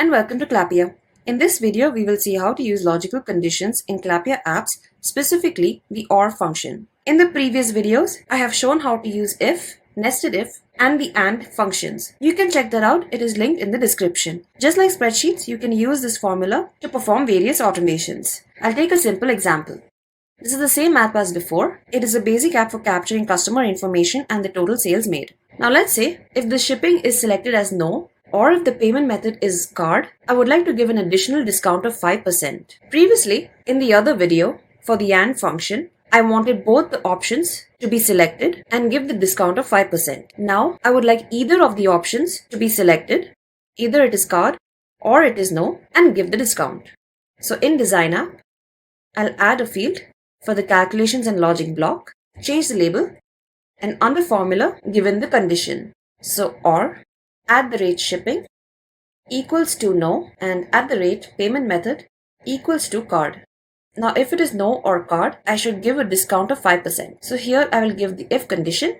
and welcome to Clappia. In this video, we will see how to use logical conditions in Clappia apps, specifically the OR function. In the previous videos, I have shown how to use if, nested if, and the AND functions. You can check that out, it is linked in the description. Just like spreadsheets, you can use this formula to perform various automations. I'll take a simple example. This is the same app as before. It is a basic app for capturing customer information and the total sales made. Now let's say if the shipping is selected as no, or if the payment method is card, I would like to give an additional discount of 5%. Previously, in the other video, for the AND function, I wanted both the options to be selected and give the discount of 5%. Now, I would like either of the options to be selected, either it is card or it is no, and give the discount. So in Design App, I'll add a field for the calculations and logic block, change the label, and under formula, given the condition. So OR @shipping equals to no and @payment method equals to card. Now if it is no or card, I should give a discount of 5%. So here I will give the if condition.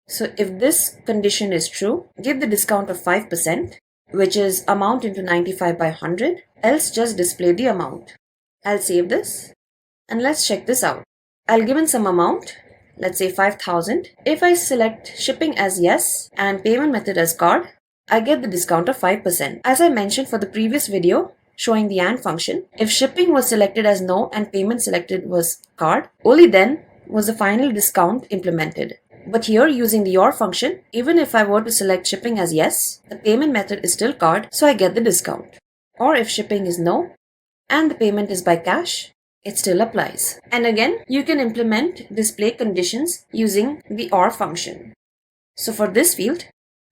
So if this condition is true, give the discount of 5%, which is amount into 95 by 100, else just display the amount. I'll save this and let's check this out. I'll give in some amount, let's say 5,000. If I select shipping as yes and payment method as card, I get the discount of 5%. As I mentioned for the previous video showing the AND function, if shipping was selected as no and payment selected was card, only then was the final discount implemented. But here using the OR function, even if I were to select shipping as yes, the payment method is still card, so I get the discount. Or if shipping is no and the payment is by cash, it still applies. And again, you can implement display conditions using the OR function. So for this field,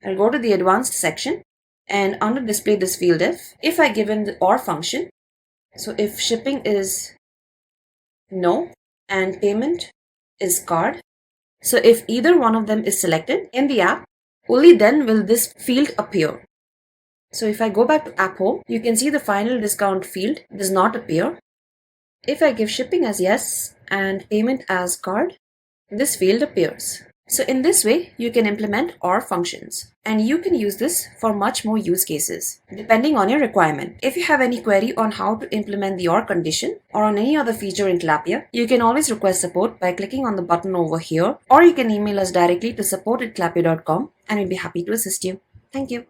I'll go to the advanced section and under display this field if I give in the OR function, so if shipping is no and payment is card, so if either one of them is selected in the app, only then will this field appear. So if I go back to app home, you can see the final discount field does not appear. If I give shipping as yes and payment as card, this field appears. So in this way, you can implement OR functions, and you can use this for much more use cases, depending on your requirement. If you have any query on how to implement the OR condition or on any other feature in Clappia, you can always request support by clicking on the button over here, or you can email us directly to support@clappia.com and we'll be happy to assist you. Thank you.